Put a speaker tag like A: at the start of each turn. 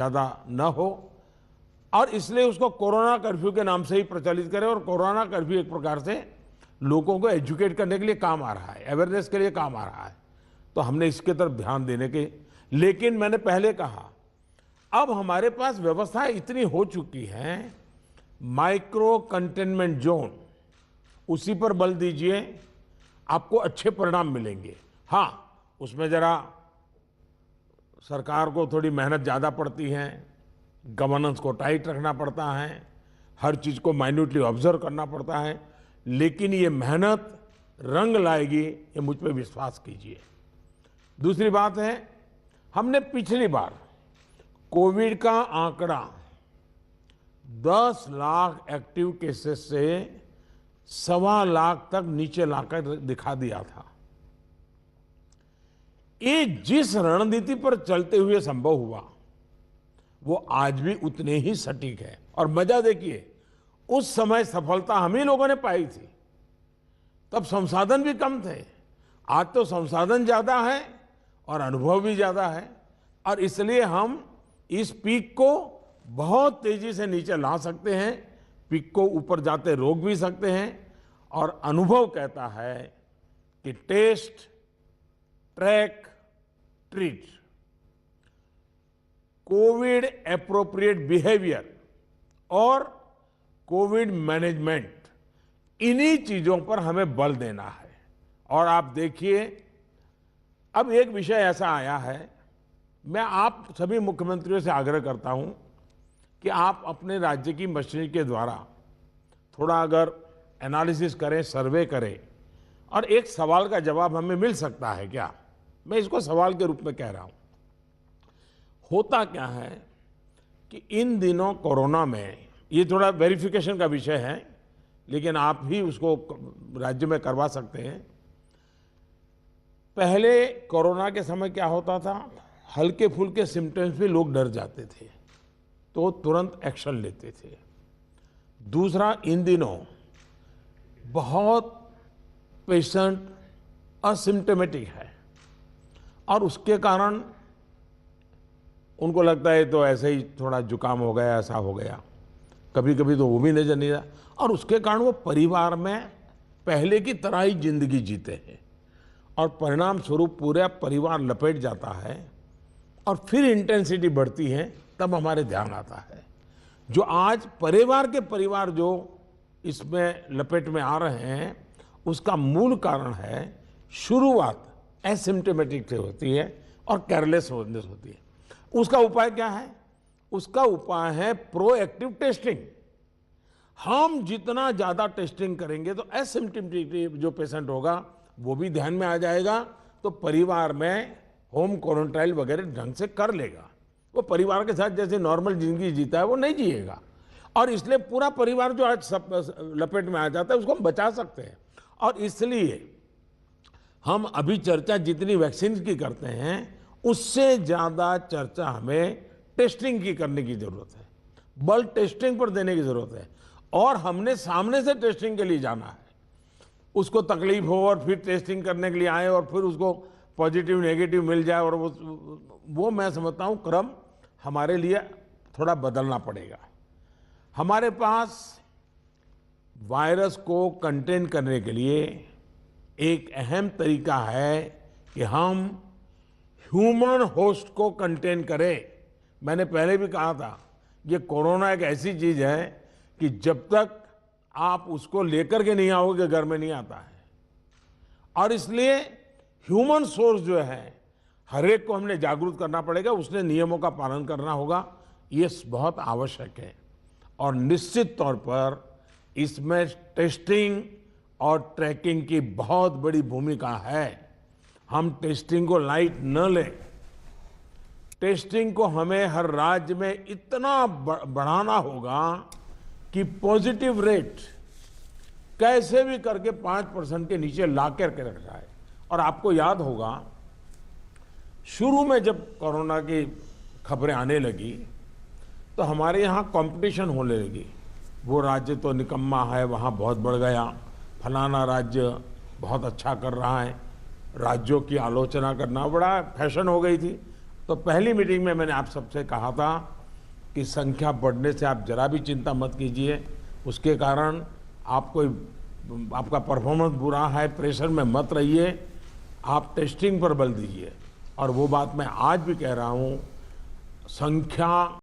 A: ज़्यादा न हो, और इसलिए उसको कोरोना कर्फ्यू के नाम से ही प्रचलित करें। और कोरोना कर्फ्यू एक प्रकार से लोगों को एजुकेट करने के लिए काम आ रहा है, अवेयरनेस के लिए काम आ रहा है। तो हमने इसके तरफ ध्यान देने के, लेकिन मैंने पहले कहा, अब हमारे पास व्यवस्थाएं इतनी हो चुकी हैं, माइक्रो कंटेनमेंट जोन, उसी पर बल दीजिए, आपको अच्छे परिणाम मिलेंगे। हाँ, उसमें जरा सरकार को थोड़ी मेहनत ज़्यादा पड़ती है, गवर्नेंस को टाइट रखना पड़ता है, हर चीज़ को माइन्यूटली ऑब्जर्व करना पड़ता है, लेकिन ये मेहनत रंग लाएगी, ये मुझ पर विश्वास कीजिए। दूसरी बात है, हमने पिछली बार कोविड का आंकड़ा 10 लाख एक्टिव केसेस से 1.25 लाख तक नीचे लाकर दिखा दिया था। ये जिस रणनीति पर चलते हुए संभव हुआ, वो आज भी उतने ही सटीक है। और मजा देखिए, उस समय सफलता हम ही लोगों ने पाई थी, तब संसाधन भी कम थे। आज तो संसाधन ज्यादा है और अनुभव भी ज्यादा है, और इसलिए हम इस पीक को बहुत तेजी से नीचे ला सकते हैं, पीक को ऊपर जाते रोक भी सकते हैं। और अनुभव कहता है कि test, track, treat, COVID appropriate behaviour और कोविड मैनेजमेंट, इन्हीं चीजों पर हमें बल देना है। और आप देखिए, अब एक विषय ऐसा आया है, मैं आप सभी मुख्यमंत्रियों से आग्रह करता हूं कि आप अपने राज्य की मशीनरी के द्वारा थोड़ा अगर एनालिसिस करें, सर्वे करें, और एक सवाल का जवाब हमें मिल सकता है क्या, मैं इसको सवाल के रूप में कह रहा हूं। होता क्या है कि इन दिनों कोरोना में, ये थोड़ा वेरिफिकेशन का विषय है, लेकिन आप भी उसको राज्य में करवा सकते हैं। पहले कोरोना के समय क्या होता था, हल्के फुल्के सिम्टम्स भी लोग डर जाते थे, तो तुरंत एक्शन लेते थे। दूसरा, इन दिनों बहुत पेशेंट असिम्टोमेटिक है, और उसके कारण उनको लगता है तो ऐसे ही थोड़ा जुकाम हो गया, ऐसा हो गया, कभी कभी तो वो भी नजर नहीं आता, और उसके कारण वो परिवार में पहले की तरह ही जिंदगी जीते हैं, और परिणाम स्वरूप पूरा परिवार लपेट जाता है, और फिर इंटेंसिटी बढ़ती है, तब हमारे ध्यान आता है। जो आज परिवार जो इसमें लपेट में आ रहे हैं, उसका मूल कारण है शुरुआत एसिम्टोमेटिक से होती है और केयरलेस होती है। उसका उपाय क्या है? उसका उपाय है प्रोएक्टिव टेस्टिंग। हम जितना ज्यादा टेस्टिंग करेंगे तो एसिम्टोमेटिक जो पेशेंट होगा वो भी ध्यान में आ जाएगा, तो परिवार में होम क्वारंटाइन वगैरह ढंग से कर लेगा। वो परिवार के साथ जैसे नॉर्मल जिंदगी जीता है वो नहीं जिएगा, और इसलिए पूरा परिवार जो आज सब लपेट में आ जाता है उसको हम बचा सकते हैं। और इसलिए हम अभी चर्चा जितनी वैक्सीन की करते हैं, उससे ज्यादा चर्चा हमें टेस्टिंग की करने की जरूरत है, बल टेस्टिंग पर देने की जरूरत है। और हमने सामने से टेस्टिंग के लिए जाना है, उसको तकलीफ हो और फिर टेस्टिंग करने के लिए आए और फिर उसको पॉजिटिव नेगेटिव मिल जाए, और वो मैं समझता हूं क्रम हमारे लिए थोड़ा बदलना पड़ेगा। हमारे पास वायरस को कंटेन करने के लिए एक अहम तरीका है कि हम ह्यूमन होस्ट को कंटेन करें। मैंने पहले भी कहा था, ये कोरोना एक ऐसी चीज है कि जब तक आप उसको लेकर के नहीं आओगे घर में नहीं आता है, और इसलिए ह्यूमन सोर्स जो है हर एक को हमने जागरूक करना पड़ेगा, उसने नियमों का पालन करना होगा, ये बहुत आवश्यक है। और निश्चित तौर पर इसमें टेस्टिंग और ट्रैकिंग की बहुत बड़ी भूमिका है। हम टेस्टिंग को लाइट न लें, टेस्टिंग को हमें हर राज्य में इतना बढ़ाना होगा कि पॉजिटिव रेट कैसे भी करके 5% के नीचे ला करके रख जाए। और आपको याद होगा, शुरू में जब कोरोना की खबरें आने लगी तो हमारे यहाँ कंपटीशन होने लगी, वो राज्य तो निकम्मा है, वहाँ बहुत बढ़ गया, फलाना राज्य बहुत अच्छा कर रहा है, राज्यों की आलोचना करना बड़ा फैशन हो गई थी। तो पहली मीटिंग में मैंने आप सबसे कहा था कि संख्या बढ़ने से आप जरा भी चिंता मत कीजिए, उसके कारण आपका परफॉर्मेंस बुरा है, प्रेशर में मत रहिए, आप टेस्टिंग पर बल दीजिए। और वो बात मैं आज भी कह रहा हूँ, संख्या